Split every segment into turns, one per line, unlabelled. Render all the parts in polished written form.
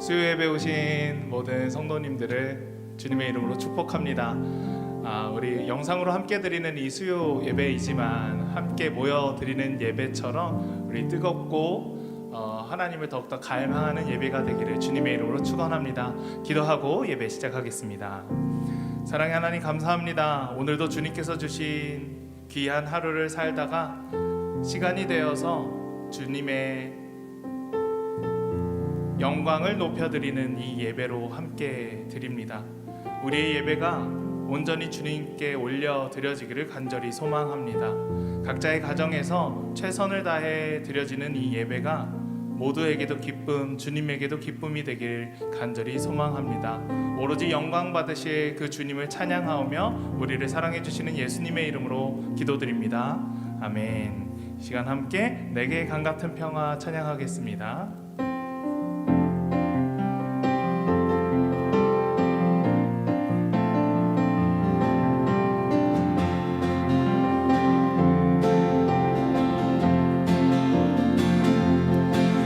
수요 예배 오신 모든 성도님들을 주님의 이름으로 축복합니다. 우리 영상으로 함께 드리는 이 수요 예배이지만 함께 모여 드리는 예배처럼 우리 뜨겁고 하나님을 더욱더 갈망하는 예배가 되기를 주님의 이름으로 축원합니다. 기도하고 예배 시작하겠습니다. 사랑의 하나님 감사합니다. 오늘도 주님께서 주신 귀한 하루를 살다가 시간이 되어서 주님의 영광을 높여드리는 이 예배로 함께 드립니다. 우리의 예배가 온전히 주님께 올려드려지기를 간절히 소망합니다. 각자의 가정에서 최선을 다해 드려지는 이 예배가 모두에게도 기쁨, 주님에게도 기쁨이 되길 간절히 소망합니다. 오로지 영광 받으실 그 주님을 찬양하오며 우리를 사랑해 주시는 예수님의 이름으로 기도드립니다. 아멘. 이 시간 함께 내게 강 같은 평화 찬양하겠습니다.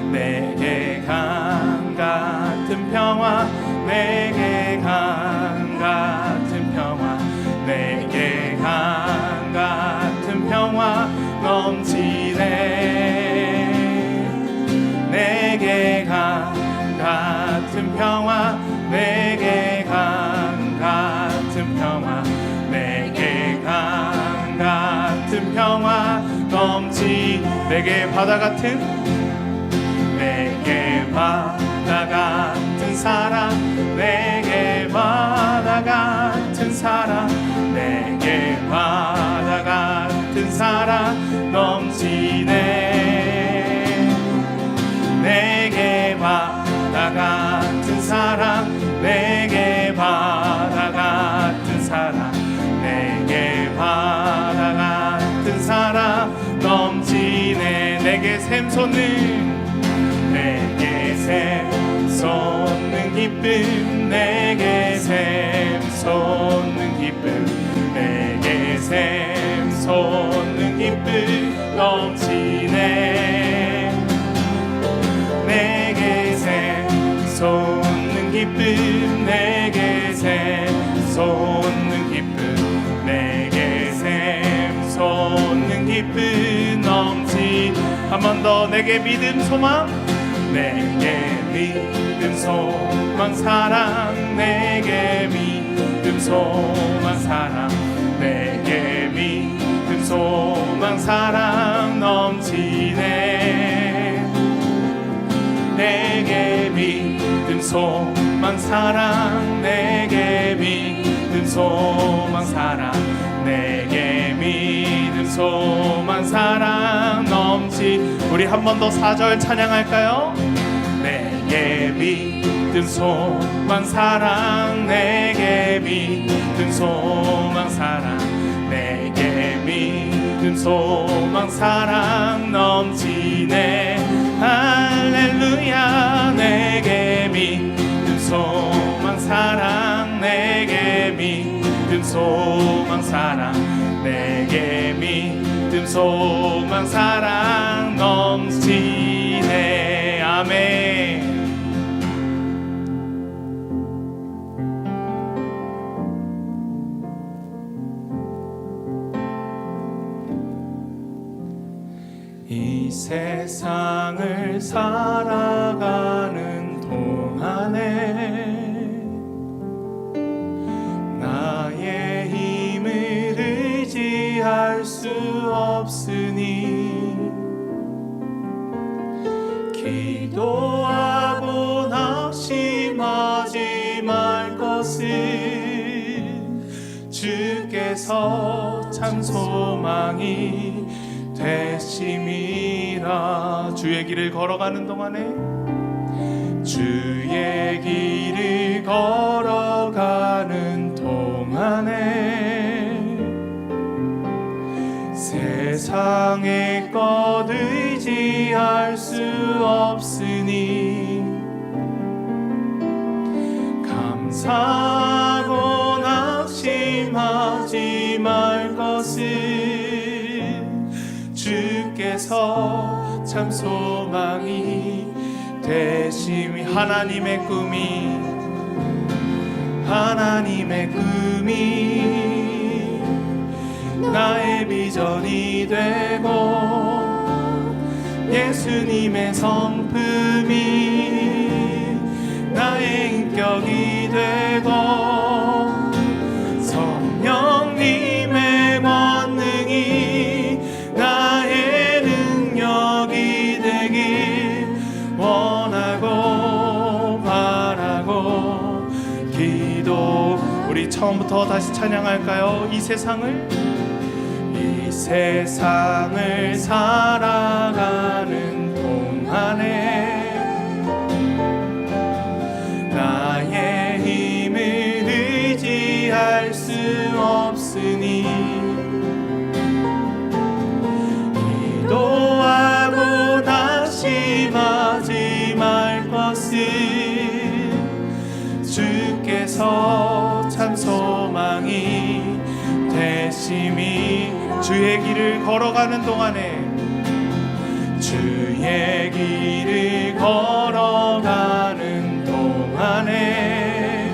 내게 강 같은 평화, 내게 강 같은 평화 넘치네. 내게 강 같은 평화, 내게 강 같은 평화, 내게 강 같은 평화 넘치. 내게 바다 같은, 내게 바다 같은 사랑, 내게 바다 같은 사랑, 내게 바다 같은 사랑 넘치네. 내게 바다 같은 사랑, 내게 바다 같은 사랑, 내게 바다 같은 사랑 넘치네. 내게 샘솟는, 내게 샘솟는 기쁨, 내게 샘솟는 기쁨, 내게 샘솟는 기쁨 넘치네. 내게 샘솟는 기쁨, 내게 샘솟는 기쁨, 내게 샘솟는 기쁨 넘치. 한 번 더. 내게 믿음 소망, 내게 믿음 소망 사랑, 내게 믿음 소망 사랑, 내게 믿음 소망 사랑 넘치네. 내게 믿음 소망 사랑, 내게 믿음 소망 사랑, 내게 믿음 소망 사랑 넘치. 우리 한 번 더 4절 찬양할까요? 내게 믿음 소망 사랑, 내게 믿음 소망 사랑, 내게 믿음 소망 사랑 넘치네. 할렐루야. 내게 믿음 소망 사랑, 내게 믿음 소망 사랑, 내게 믿음 소망 사랑 넘치네. 아멘. 이 세상을 살아가는 동안에 나의 힘을 의지할 수 없으니 기도하고 낙심하지 말 것은 주께서 참 소망이 되심이라. 주의 길을 걸어가는 동안에, 주의 길을 걸어가는 동안에 세상의 것 의지할 수 없으니 감사하고 낙심하지 말 것은 주께서 참 소망이
대심이 하나님의 꿈이 나의 비전이 되고 예수님의 성품이 나의 인격이 되고 성령님의 권능이 나의 능력이 되길 원하고 바라고 기도. 우리 처음부터 다시 찬양할까요? 이 세상을 살아가는 동안에 나의 힘을 의지할 수 없으니 기도하고 낙심하지 말 것을 주께서 참 소망이 되심이. 주의 길을 걸어가는 동안에 주의 길을 걸어가는 동안에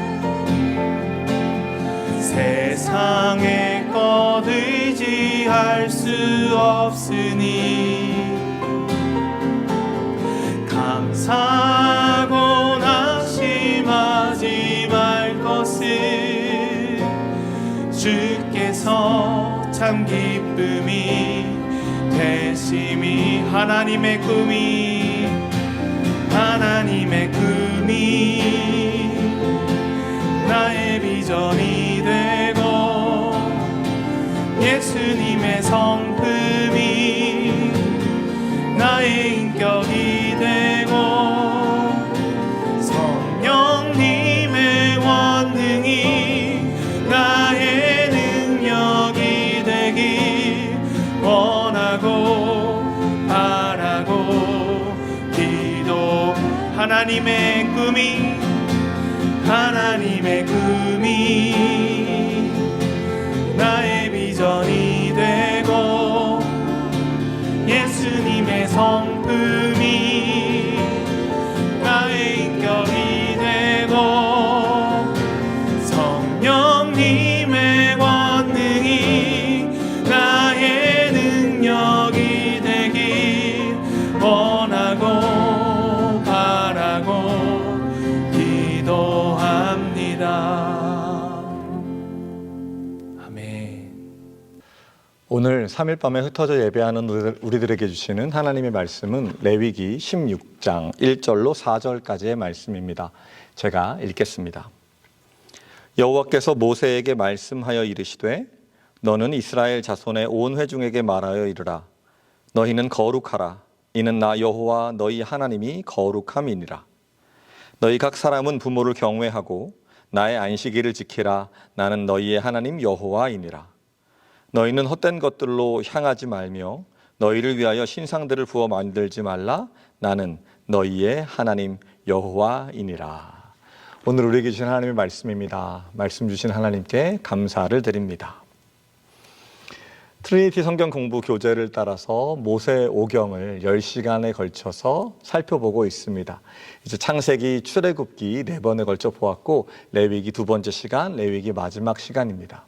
세상의 것 의지할 수 없으니 감사하고 낙심하지 말 것을 주께서 참 기쁨이 되심이. 하나님의 꿈이 나의 비전이 되고 예수님의 성품이 나의 인격이 되고 성령님의 권능이 나의 능력이 되길 원하고 바라고 기도. 하나님의 꿈이 나의 비전이 되고 예수님의 성품이 나의 인격이 되고 성령님의 권능이 나의 능력이 되길 원하고 바라고 기도합니다.
오늘 3일 밤에 흩어져 예배하는 우리들에게 주시는 하나님의 말씀은 레위기 16장 1절로 4절까지의 말씀입니다. 제가 읽겠습니다. 여호와께서 모세에게 말씀하여 이르시되 너는 이스라엘 자손의 온 회중에게 말하여 이르라. 너희는 거룩하라. 이는 나 여호와 너희 하나님이 거룩함이니라. 너희 각 사람은 부모를 경외하고 나의 안식일을 지키라. 나는 너희의 하나님 여호와이니라. 너희는 헛된 것들로 향하지 말며 너희를 위하여 신상들을 부어 만들지 말라. 나는 너희의 하나님 여호와이니라. 오늘 우리에게 주신 하나님의 말씀입니다. 말씀 주신 하나님께 감사를 드립니다. 트리니티 성경 공부 교재를 따라서 모세 오경을 10시간에 걸쳐서 살펴보고 있습니다. 이제 창세기, 출애굽기 4번에 걸쳐 보았고 레위기 2번째 시간, 레위기 마지막 시간입니다.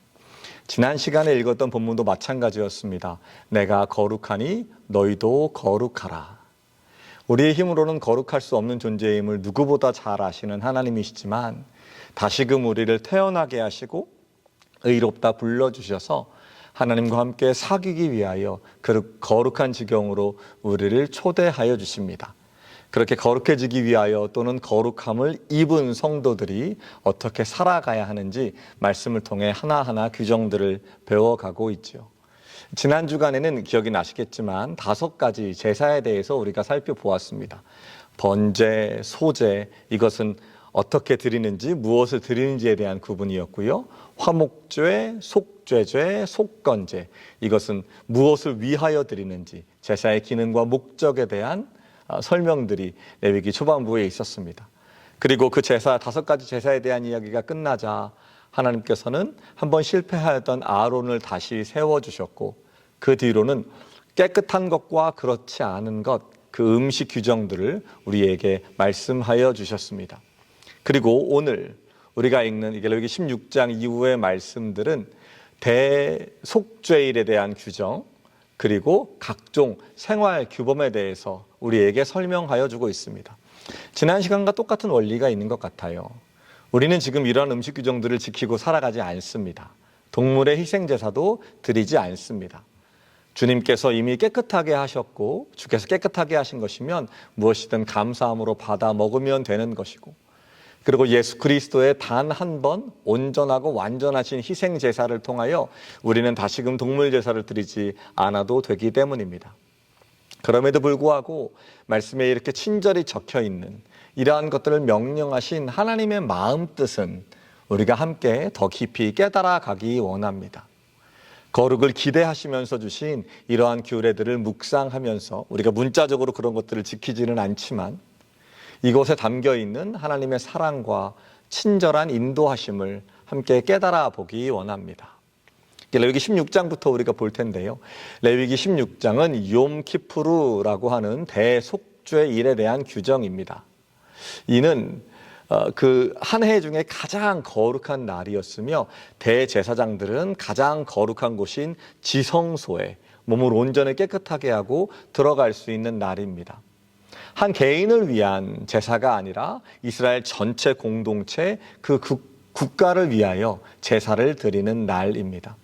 지난 시간에 읽었던 본문도 마찬가지였습니다. 내가 거룩하니 너희도 거룩하라. 우리의 힘으로는 거룩할 수 없는 존재임을 누구보다 잘 아시는 하나님이시지만 다시금 우리를 태어나게 하시고 의롭다 불러주셔서 하나님과 함께 사귀기 위하여 그 거룩한 지경으로 우리를 초대하여 주십니다. 그렇게 거룩해지기 위하여 또는 거룩함을 입은 성도들이 어떻게 살아가야 하는지 말씀을 통해 하나하나 규정들을 배워가고 있죠. 지난 주간에는 기억이 나시겠지만 5가지 제사에 대해서 우리가 살펴보았습니다. 번제, 소제, 이것은 어떻게 드리는지, 무엇을 드리는지에 대한 구분이었고요. 화목죄, 속죄죄, 속건제, 이것은 무엇을 위하여 드리는지, 제사의 기능과 목적에 대한 설명들이 레위기 초반부에 있었습니다. 그리고 그 제사, 5가지 제사에 대한 이야기가 끝나자 하나님께서는 한번 실패하였던 아론을 다시 세워주셨고 그 뒤로는 깨끗한 것과 그렇지 않은 것, 그 음식 규정들을 우리에게 말씀하여 주셨습니다. 그리고 오늘 우리가 읽는 레위기 16장 이후의 말씀들은 대속죄일에 대한 규정, 그리고 각종 생활 규범에 대해서 우리에게 설명하여 주고 있습니다. 지난 시간과 똑같은 원리가 있는 것 같아요. 우리는 지금 이러한 음식 규정들을 지키고 살아가지 않습니다. 동물의 희생 제사도 드리지 않습니다. 주님께서 이미 깨끗하게 하셨고 주께서 깨끗하게 하신 것이면 무엇이든 감사함으로 받아 먹으면 되는 것이고, 그리고 예수 그리스도의 단 한 번 온전하고 완전하신 희생 제사를 통하여 우리는 다시금 동물 제사를 드리지 않아도 되기 때문입니다. 그럼에도 불구하고 말씀에 이렇게 친절히 적혀 있는 이러한 것들을 명령하신 하나님의 마음 뜻은 우리가 함께 더 깊이 깨달아 가기 원합니다. 거룩을 기대하시면서 주신 이러한 규례들을 묵상하면서 우리가 문자적으로 그런 것들을 지키지는 않지만 이곳에 담겨 있는 하나님의 사랑과 친절한 인도하심을 함께 깨달아 보기 원합니다. 레위기 16장부터 우리가 볼 텐데요. 레위기 16장은 욤키푸르라고 하는 대속죄일에 대한 규정입니다. 이는 그 한 해 중에 가장 거룩한 날이었으며 대제사장들은 가장 거룩한 곳인 지성소에 몸을 온전히 깨끗하게 하고 들어갈 수 있는 날입니다. 한 개인을 위한 제사가 아니라 이스라엘 전체 공동체 그 국가를 위하여 제사를 드리는 날입니다.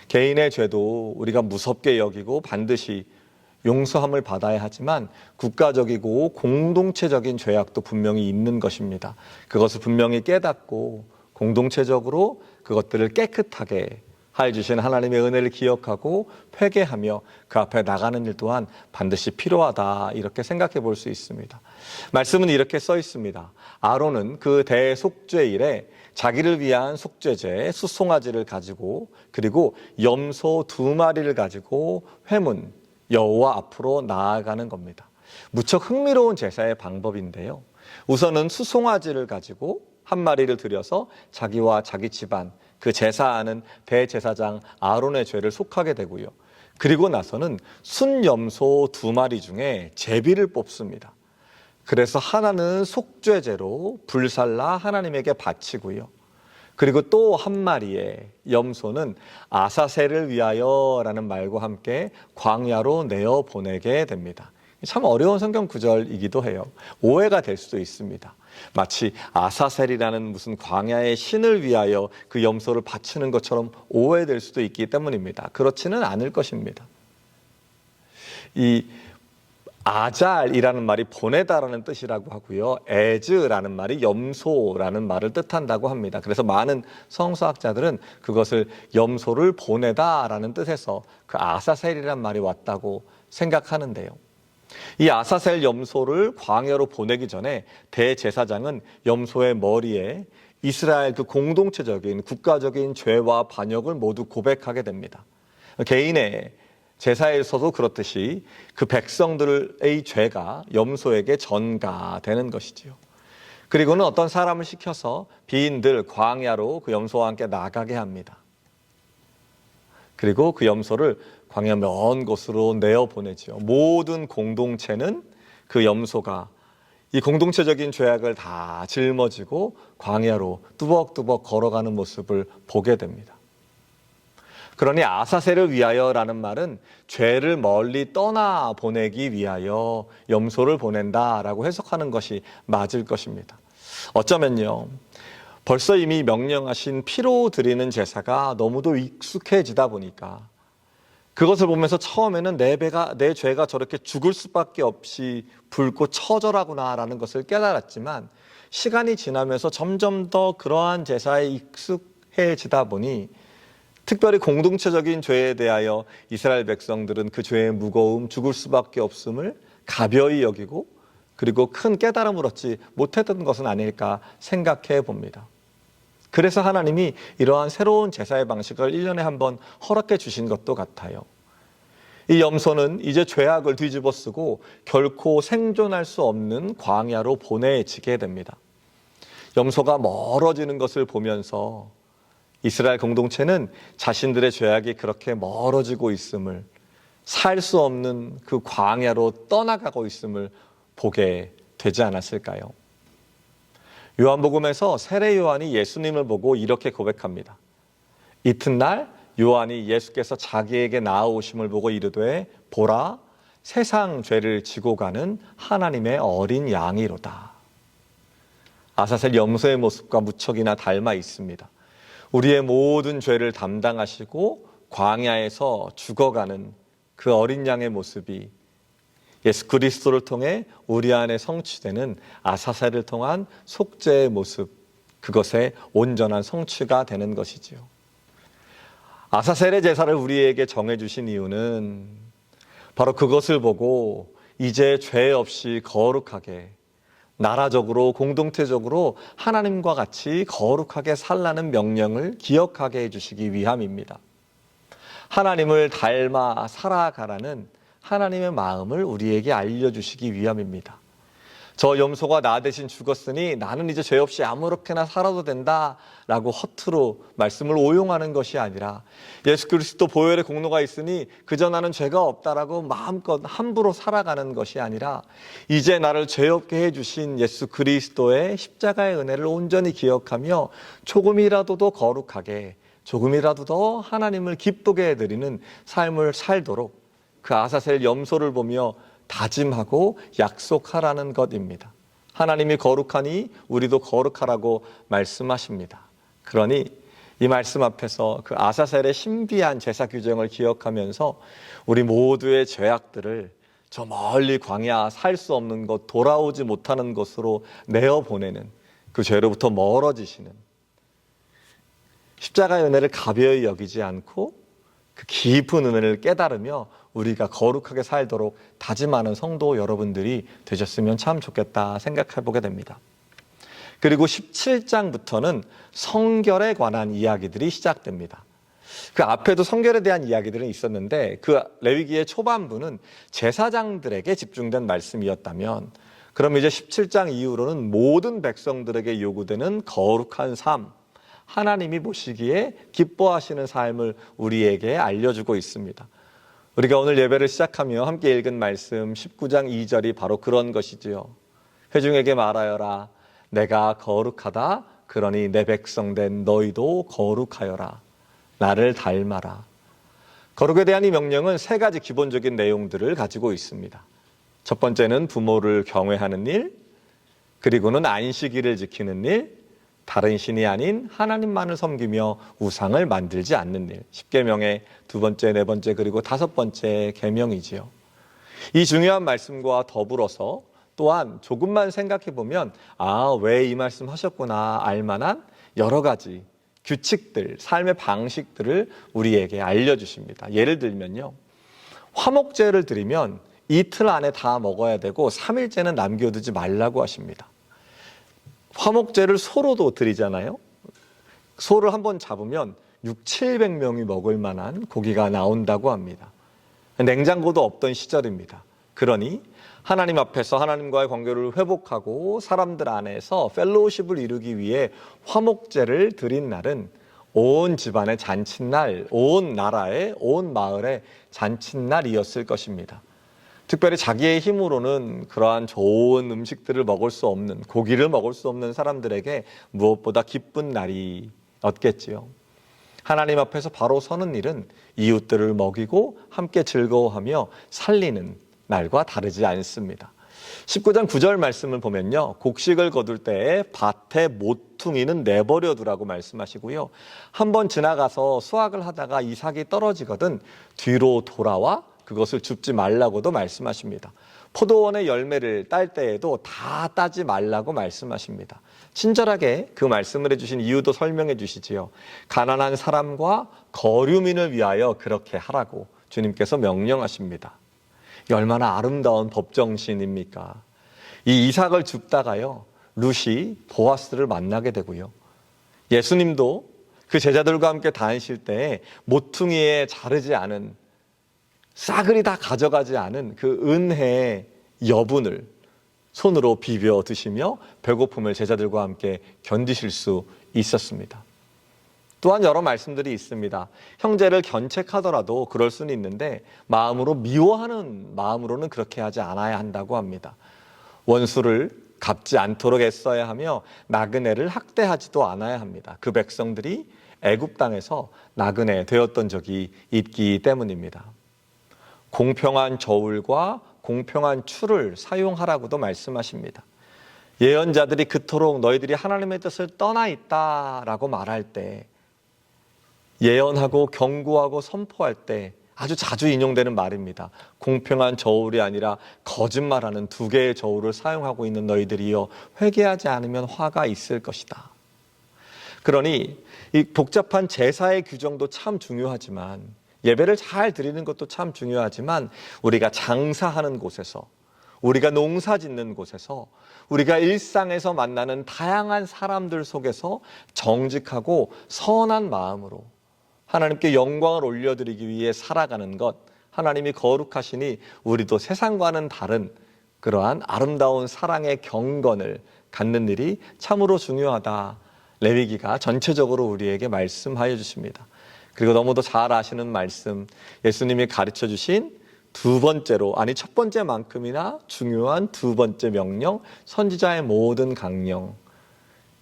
개인의 죄도 우리가 무섭게 여기고 반드시 용서함을 받아야 하지만 국가적이고 공동체적인 죄악도 분명히 있는 것입니다. 그것을 분명히 깨닫고 공동체적으로 그것들을 깨끗하게 하여 주신 하나님의 은혜를 기억하고 회개하며 그 앞에 나가는 일 또한 반드시 필요하다, 이렇게 생각해 볼 수 있습니다. 말씀은 이렇게 써 있습니다. 아론은 그 대속죄일에 자기를 위한 속죄제 수송아지를 가지고 그리고 염소 2마리를 가지고 회문 여호와 앞으로 나아가는 겁니다. 무척 흥미로운 제사의 방법인데요. 우선은 수송아지를 가지고 한 마리를 들여서 자기와 자기 집안, 그 제사하는 대제사장 아론의 죄를 속하게 되고요. 그리고 나서는 순염소 2마리 중에 제비를 뽑습니다. 그래서 하나는 속죄제로 불살라 하나님에게 바치고요. 그리고 또 한 마리의 염소는 아사셀을 위하여라는 말과 함께 광야로 내어 보내게 됩니다. 참 어려운 성경 구절이기도 해요. 오해가 될 수도 있습니다. 마치 아사셀이라는 무슨 광야의 신을 위하여 그 염소를 바치는 것처럼 오해될 수도 있기 때문입니다. 그렇지는 않을 것입니다. 이 아잘이라는 말이 보내다라는 뜻이라고 하고요. 에즈라는 말이 염소라는 말을 뜻한다고 합니다. 그래서 많은 성서학자들은 그것을 염소를 보내다라는 뜻에서 그 아사셀이라는 말이 왔다고 생각하는데요. 이 아사셀 염소를 광야로 보내기 전에 대제사장은 염소의 머리에 이스라엘 그 공동체적인 국가적인 죄와 반역을 모두 고백하게 됩니다. 개인의 제사에서도 그렇듯이 그 백성들의 죄가 염소에게 전가되는 것이지요. 그리고는 어떤 사람을 시켜서 비인들 광야로 그 염소와 함께 나가게 합니다. 그리고 그 염소를 광야 먼 곳으로 내어보내지요. 모든 공동체는 그 염소가 이 공동체적인 죄악을 다 짊어지고 광야로 뚜벅뚜벅 걸어가는 모습을 보게 됩니다. 그러니 아사셀을 위하여라는 말은 죄를 멀리 떠나 보내기 위하여 염소를 보낸다라고 해석하는 것이 맞을 것입니다. 어쩌면요, 벌써 이미 명령하신 피로 드리는 제사가 너무도 익숙해지다 보니까 그것을 보면서 처음에는 내 죄가 저렇게 죽을 수밖에 없이 붉고 처절하구나라는 것을 깨달았지만 시간이 지나면서 점점 더 그러한 제사에 익숙해지다 보니 특별히 공동체적인 죄에 대하여 이스라엘 백성들은 그 죄의 무거움, 죽을 수밖에 없음을 가벼이 여기고 그리고 큰 깨달음을 얻지 못했던 것은 아닐까 생각해 봅니다. 그래서 하나님이 이러한 새로운 제사의 방식을 1년에 한 번 허락해 주신 것도 같아요. 이 염소는 이제 죄악을 뒤집어 쓰고 결코 생존할 수 없는 광야로 보내지게 됩니다. 염소가 멀어지는 것을 보면서 이스라엘 공동체는 자신들의 죄악이 그렇게 멀어지고 있음을 살 수 없는 그 광야로 떠나가고 있음을 보게 되지 않았을까요? 요한복음에서 세례 요한이 예수님을 보고 이렇게 고백합니다. 이튿날 요한이 예수께서 자기에게 나아오심을 보고 이르되 보라 세상 죄를 지고 가는 하나님의 어린 양이로다. 아사셀 염소의 모습과 무척이나 닮아 있습니다. 우리의 모든 죄를 담당하시고 광야에서 죽어가는 그 어린 양의 모습이 예수 그리스도를 통해 우리 안에 성취되는 아사셀을 통한 속죄의 모습, 그것의 온전한 성취가 되는 것이지요. 아사셀의 제사를 우리에게 정해주신 이유는 바로 그것을 보고 이제 죄 없이 거룩하게 나라적으로 공동체적으로 하나님과 같이 거룩하게 살라는 명령을 기억하게 해주시기 위함입니다. 하나님을 닮아 살아가라는 하나님의 마음을 우리에게 알려주시기 위함입니다. 저 염소가 나 대신 죽었으니 나는 이제 죄 없이 아무렇게나 살아도 된다라고 허투루 말씀을 오용하는 것이 아니라 예수 그리스도 보혈의 공로가 있으니 그저 나는 죄가 없다라고 마음껏 함부로 살아가는 것이 아니라 이제 나를 죄 없게 해주신 예수 그리스도의 십자가의 은혜를 온전히 기억하며 조금이라도 더 거룩하게 조금이라도 더 하나님을 기쁘게 해드리는 삶을 살도록 그 아사셀 염소를 보며 다짐하고 약속하라는 것입니다. 하나님이 거룩하니 우리도 거룩하라고 말씀하십니다. 그러니 이 말씀 앞에서 그 아사셀의 신비한 제사 규정을 기억하면서 우리 모두의 죄악들을 저 멀리 광야 살 수 없는 것, 돌아오지 못하는 것으로 내어보내는 그 죄로부터 멀어지시는 십자가의 은혜를 가벼이 여기지 않고 그 깊은 은혜를 깨달으며 우리가 거룩하게 살도록 다짐하는 성도 여러분들이 되셨으면 참 좋겠다 생각해 보게 됩니다. 그리고 17장부터는 성결에 관한 이야기들이 시작됩니다. 그 앞에도 성결에 대한 이야기들은 있었는데 그 레위기의 초반부는 제사장들에게 집중된 말씀이었다면 그럼 이제 17장 이후로는 모든 백성들에게 요구되는 거룩한 삶, 하나님이 보시기에 기뻐하시는 삶을 우리에게 알려주고 있습니다. 우리가 오늘 예배를 시작하며 함께 읽은 말씀 19장 2절이 바로 그런 것이지요. 회중에게 말하여라. 내가 거룩하다. 그러니 내 백성 된 너희도 거룩하여라. 나를 닮아라. 거룩에 대한 이 명령은 세 가지 기본적인 내용들을 가지고 있습니다. 첫 번째는 부모를 경외하는 일, 그리고는 안식일을 지키는 일, 다른 신이 아닌 하나님만을 섬기며 우상을 만들지 않는 일. 10계명의 두 번째, 네 번째, 그리고 다섯 번째 계명이지요. 이 중요한 말씀과 더불어서 또한 조금만 생각해 보면 왜 이 말씀 하셨구나 알만한 여러 가지 규칙들, 삶의 방식들을 우리에게 알려주십니다. 예를 들면요. 화목제를 드리면 이틀 안에 다 먹어야 되고 3일째는 남겨두지 말라고 하십니다. 화목제를 소로도 드리잖아요. 소를 한번 잡으면 600~700명이 먹을 만한 고기가 나온다고 합니다. 냉장고도 없던 시절입니다. 그러니 하나님 앞에서 하나님과의 관계를 회복하고 사람들 안에서 펠로우십을 이루기 위해 화목제를 드린 날은 온 집안의 잔칫날, 온 나라의, 온 마을의 잔칫날이었을 것입니다. 특별히 자기의 힘으로는 그러한 좋은 음식들을 먹을 수 없는, 고기를 먹을 수 없는 사람들에게 무엇보다 기쁜 날이었겠지요. 하나님 앞에서 바로 서는 일은 이웃들을 먹이고 함께 즐거워하며 살리는 날과 다르지 않습니다. 19장 9절 말씀을 보면요. 곡식을 거둘 때에 밭에 모퉁이는 내버려 두라고 말씀하시고요. 한번 지나가서 수확을 하다가 이삭이 떨어지거든 뒤로 돌아와 그것을 줍지 말라고도 말씀하십니다. 포도원의 열매를 딸 때에도 다 따지 말라고 말씀하십니다. 친절하게 그 말씀을 해주신 이유도 설명해 주시지요. 가난한 사람과 거류민을 위하여 그렇게 하라고 주님께서 명령하십니다. 얼마나 아름다운 법정신입니까? 이 이삭을 줍다가요, 룻이 보아스를 만나게 되고요. 예수님도 그 제자들과 함께 다니실 때 모퉁이에 자르지 않은, 싸그리 다 가져가지 않은 그 은혜의 여분을 손으로 비벼 드시며 배고픔을 제자들과 함께 견디실 수 있었습니다. 또한 여러 말씀들이 있습니다. 형제를 견책하더라도 그럴 수는 있는데 마음으로 미워하는 마음으로는 그렇게 하지 않아야 한다고 합니다. 원수를 갚지 않도록 애써야 하며 나그네를 학대하지도 않아야 합니다. 그 백성들이 애굽 땅에서 나그네 되었던 적이 있기 때문입니다. 공평한 저울과 공평한 추를 사용하라고도 말씀하십니다. 예언자들이 그토록 너희들이 하나님의 뜻을 떠나 있다라고 말할 때, 예언하고 경고하고 선포할 때 아주 자주 인용되는 말입니다. 공평한 저울이 아니라 거짓말하는 두 개의 저울을 사용하고 있는 너희들이여 회개하지 않으면 화가 있을 것이다. 그러니 이 복잡한 제사의 규정도 참 중요하지만, 예배를 잘 드리는 것도 참 중요하지만, 우리가 장사하는 곳에서, 우리가 농사 짓는 곳에서, 우리가 일상에서 만나는 다양한 사람들 속에서 정직하고 선한 마음으로 하나님께 영광을 올려드리기 위해 살아가는 것, 하나님이 거룩하시니 우리도 세상과는 다른 그러한 아름다운 사랑의 경건을 갖는 일이 참으로 중요하다. 레위기가 전체적으로 우리에게 말씀하여 주십니다. 그리고 너무도 잘 아시는 말씀, 예수님이 가르쳐 주신 두 번째로, 아니 첫 번째만큼이나 중요한 두 번째 명령, 선지자의 모든 강령.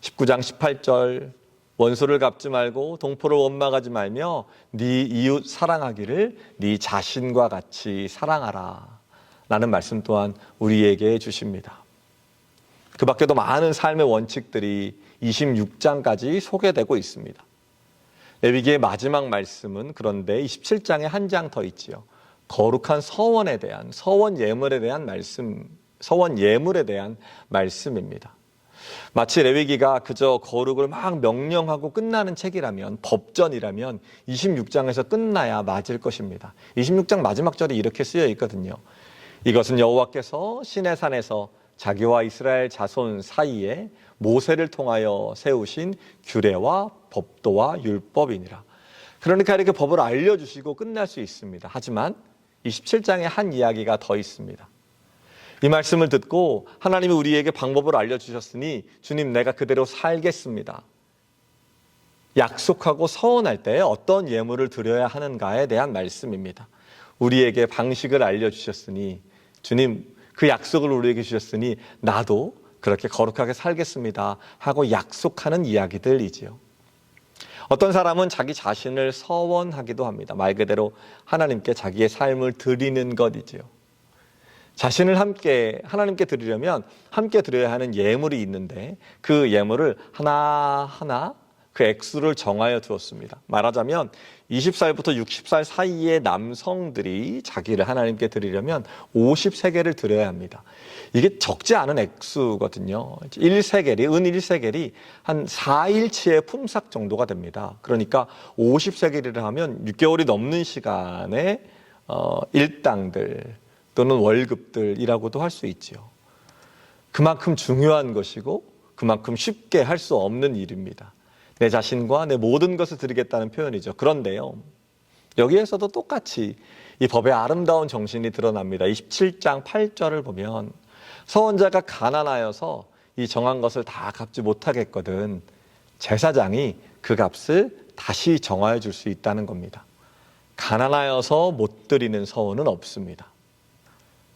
19장 18절, 원수를 갚지 말고 동포를 원망하지 말며 네 이웃 사랑하기를 네 자신과 같이 사랑하라 라는 말씀 또한 우리에게 주십니다. 그 밖에도 많은 삶의 원칙들이 26장까지 소개되고 있습니다. 레위기의 마지막 말씀은 그런데 27장에 한 장 더 있지요. 거룩한 서원에 대한, 서원 예물에 대한 말씀입니다. 마치 레위기가 그저 거룩을 막 명령하고 끝나는 책이라면, 법전이라면 26장에서 끝나야 맞을 것입니다. 26장 마지막 절이 이렇게 쓰여 있거든요. 이것은 여호와께서 시내산에서 자기와 이스라엘 자손 사이에 모세를 통하여 세우신 규례와 법도와 율법이니라. 그러니까 이렇게 법을 알려주시고 끝날 수 있습니다. 하지만 27장에 한 이야기가 더 있습니다. 이 말씀을 듣고 하나님이 우리에게 방법을 알려주셨으니 주님 내가 그대로 살겠습니다. 약속하고 서원할 때 어떤 예물을 드려야 하는가에 대한 말씀입니다. 우리에게 방식을 알려주셨으니, 주님 그 약속을 우리에게 주셨으니 나도 그렇게 거룩하게 살겠습니다 하고 약속하는 이야기들이지요. 어떤 사람은 자기 자신을 서원하기도 합니다. 말 그대로 하나님께 자기의 삶을 드리는 것이지요. 자신을 하나님께 드리려면 함께 드려야 하는 예물이 있는데 그 예물을 하나하나 그 액수를 정하여 두었습니다. 말하자면 20살부터 60살 사이의 남성들이 자기를 하나님께 드리려면 50세겔을 드려야 합니다. 이게 적지 않은 액수거든요. 1세겔이, 은 1세겔이 한 4일치의 품삯 정도가 됩니다. 그러니까 50세겔이라 하면 6개월이 넘는 시간에 일당들 또는 월급들이라고도 할 수 있죠. 그만큼 중요한 것이고 그만큼 쉽게 할 수 없는 일입니다. 내 자신과 내 모든 것을 드리겠다는 표현이죠. 그런데요, 여기에서도 똑같이 이 법의 아름다운 정신이 드러납니다. 27장 8절을 보면 서원자가 가난하여서 이 정한 것을 다 갚지 못하겠거든 제사장이 그 값을 다시 정하여 줄 수 있다는 겁니다. 가난하여서 못 드리는 서원은 없습니다.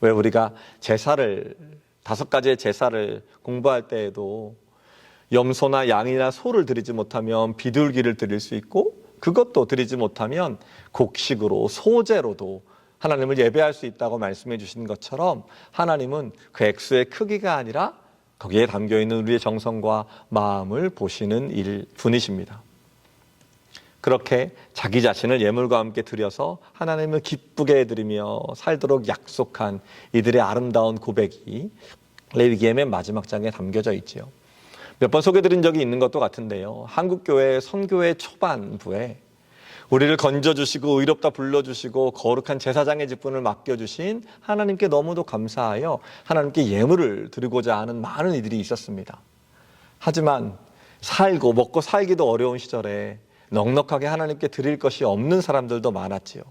왜 우리가 제사를 5가지의 제사를 공부할 때에도 염소나 양이나 소를 드리지 못하면 비둘기를 드릴 수 있고, 그것도 드리지 못하면 곡식으로 소제로도 하나님을 예배할 수 있다고 말씀해 주신 것처럼 하나님은 그 액수의 크기가 아니라 거기에 담겨있는 우리의 정성과 마음을 보시는 분이십니다. 그렇게 자기 자신을 예물과 함께 드려서 하나님을 기쁘게 해드리며 살도록 약속한 이들의 아름다운 고백이 레위기의 맨 마지막 장에 담겨져 있지요. 몇 번 소개드린 적이 있는 것도 같은데요. 한국교회 선교회 초반부에 우리를 건져주시고 의롭다 불러주시고 거룩한 제사장의 직분을 맡겨주신 하나님께 너무도 감사하여 하나님께 예물을 드리고자 하는 많은 이들이 있었습니다. 하지만 먹고 살기도 어려운 시절에 넉넉하게 하나님께 드릴 것이 없는 사람들도 많았지요.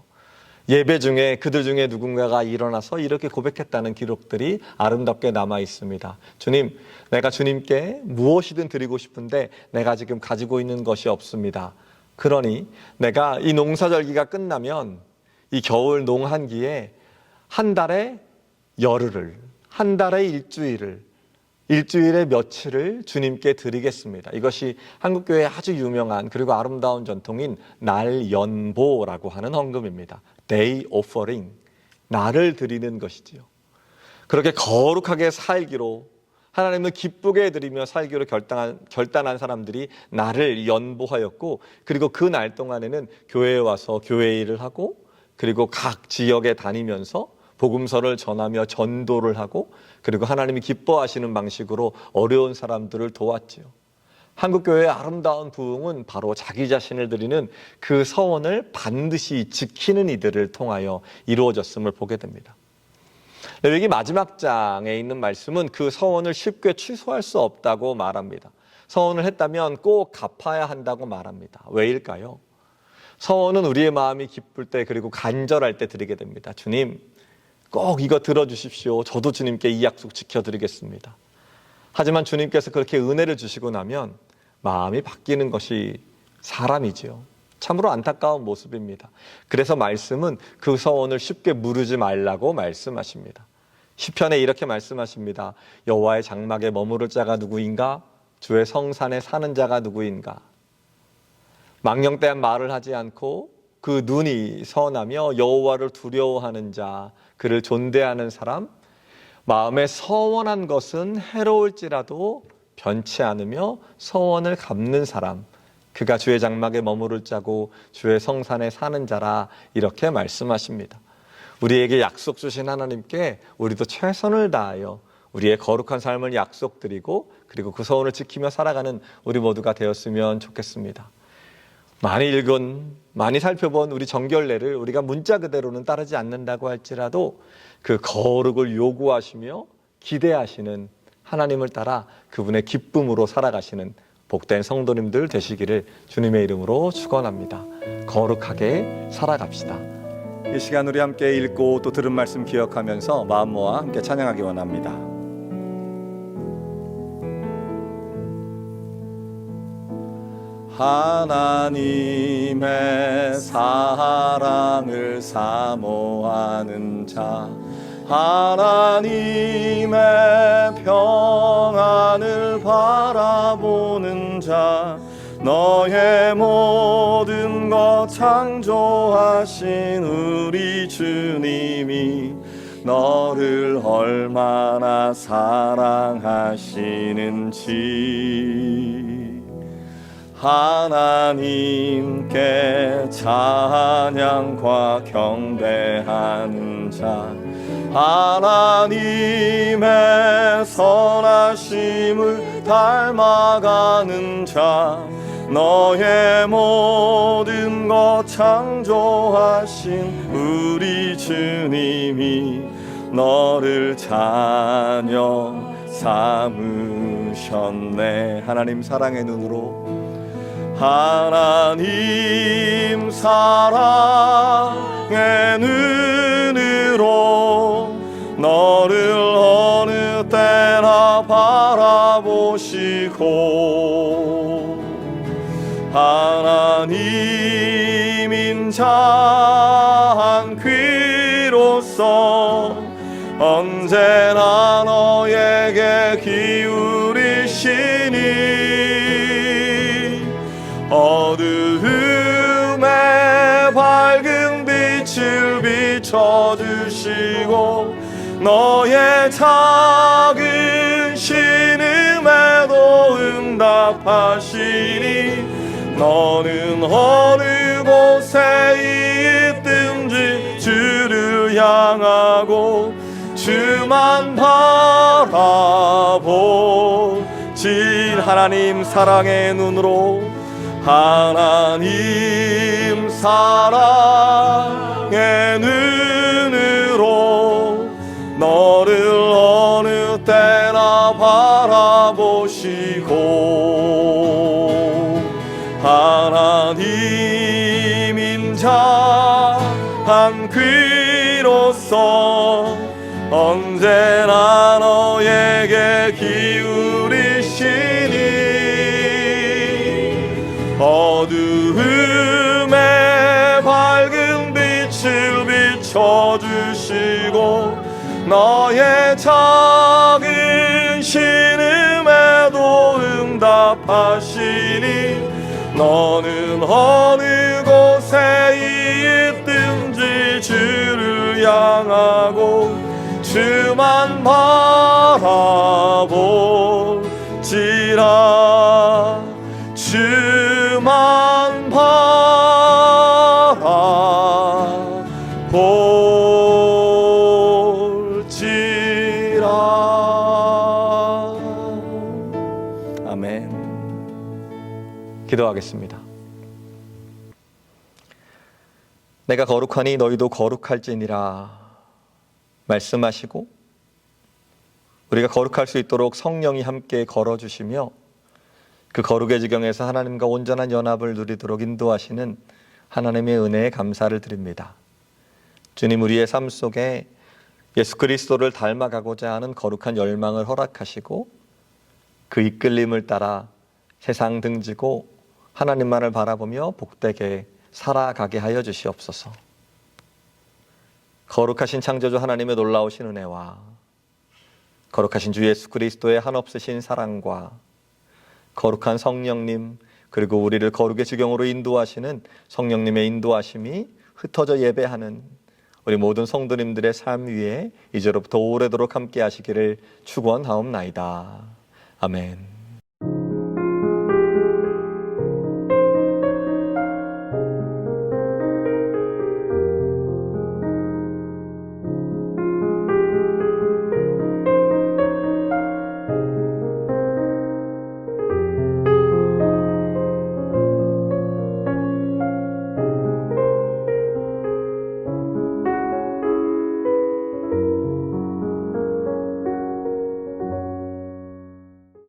예배 중에 그들 중에 누군가가 일어나서 이렇게 고백했다는 기록들이 아름답게 남아 있습니다. 주님, 내가 주님께 무엇이든 드리고 싶은데 내가 지금 가지고 있는 것이 없습니다. 그러니 내가 이 농사절기가 끝나면 이 겨울 농한기에 한 달에 열흘을, 한 달에 일주일을, 일주일에 며칠을 주님께 드리겠습니다. 이것이 한국교회의 아주 유명한 그리고 아름다운 전통인 날연보라고 하는 헌금입니다. Day offering, 날을 드리는 것이지요. 그렇게 거룩하게 살기로, 하나님을 기쁘게 드리며 살기로 결단한 사람들이 날을 연보하였고, 그리고 그 날 동안에는 교회에 와서 교회 일을 하고, 그리고 각 지역에 다니면서 복음서를 전하며 전도를 하고, 그리고 하나님이 기뻐하시는 방식으로 어려운 사람들을 도왔지요. 한국교회의 아름다운 부흥은 바로 자기 자신을 드리는 그 서원을 반드시 지키는 이들을 통하여 이루어졌음을 보게 됩니다. 레위기 마지막 장에 있는 말씀은 그 서원을 쉽게 취소할 수 없다고 말합니다. 서원을 했다면 꼭 갚아야 한다고 말합니다. 왜일까요? 서원은 우리의 마음이 기쁠 때, 그리고 간절할 때 드리게 됩니다. 주님, 꼭 이거 들어주십시오. 저도 주님께 이 약속 지켜드리겠습니다. 하지만 주님께서 그렇게 은혜를 주시고 나면 마음이 바뀌는 것이 사람이지요. 참으로 안타까운 모습입니다. 그래서 말씀은 그 서원을 쉽게 무르지 말라고 말씀하십니다. 시편에 이렇게 말씀하십니다. 여호와의 장막에 머무를 자가 누구인가? 주의 성산에 사는 자가 누구인가? 망령된 말을 하지 않고 그 눈이 선하며 여호와를 두려워하는 자, 그를 존대하는 사람, 마음에 서원한 것은 해로울지라도 변치 않으며 서원을 갚는 사람, 그가 주의 장막에 머무를 자고 주의 성산에 사는 자라, 이렇게 말씀하십니다. 우리에게 약속 주신 하나님께 우리도 최선을 다하여 우리의 거룩한 삶을 약속드리고, 그리고 그 서원을 지키며 살아가는 우리 모두가 되었으면 좋겠습니다. 많이 읽은, 많이 살펴본 우리 정결례를 우리가 문자 그대로는 따르지 않는다고 할지라도 그 거룩을 요구하시며 기대하시는 하나님을 따라 그분의 기쁨으로 살아가시는 복된 성도님들 되시기를 주님의 이름으로 축원합니다. 거룩하게 살아갑시다. 이 시간 우리 함께 읽고 또 들은 말씀 기억하면서 마음 모아 함께 찬양하기 원합니다. 하나님의 사랑을 사모하는 자, 하나님의 평안을 바라보는 자, 너의 모든 것 창조하신 우리 주님이 너를 얼마나 사랑하시는지 하나님께 찬양과 경배하는 자, 하나님의 선하심을 닮아가는 자, 너의 모든 것 창조하신 우리 주님이 너를 자녀 삼으셨네. 하나님 사랑의 눈으로, 하나님 사랑의 눈으로 너를 어느 때나 바라보시고, 하나님인 자 한 귀로서 언제나 너에게 기울이시니 어두움에 밝은 빛을 비춰주시고 너의 작은 신음에도 응답하시니 너는 어느 곳에 있든지 주를 향하고 주만 바라보지. 하나님 사랑의 눈으로, 하나님 사랑의 눈으로 너를 어느 때나 바라보시고, 하나님인 자 한 귀로서 언제나 너에게 기울이시니 어두움에 밝은 빛을 비춰주시고 너의 작은 신음에도 응답하시니 너는 어느 곳에 있든지 주를 향하고 주만 바라볼지라 주만 바라볼지라. 아멘. 기도하겠습니다. 내가 거룩하니 너희도 거룩할지니라 말씀하시고 우리가 거룩할 수 있도록 성령이 함께 걸어주시며 그 거룩의 지경에서 하나님과 온전한 연합을 누리도록 인도하시는 하나님의 은혜에 감사를 드립니다. 주님, 우리의 삶 속에 예수 그리스도를 닮아가고자 하는 거룩한 열망을 허락하시고 그 이끌림을 따라 세상 등지고 하나님만을 바라보며 복되게 살아가게 하여 주시옵소서. 거룩하신 창조주 하나님의 놀라우신 은혜와 거룩하신 주 예수 그리스도의 한없으신 사랑과 거룩한 성령님, 그리고 우리를 거룩의 지경으로 인도하시는 성령님의 인도하심이 흩어져 예배하는 우리 모든 성도님들의 삶 위에 이제로부터 오래도록 함께 하시기를 축원하옵나이다. 아멘.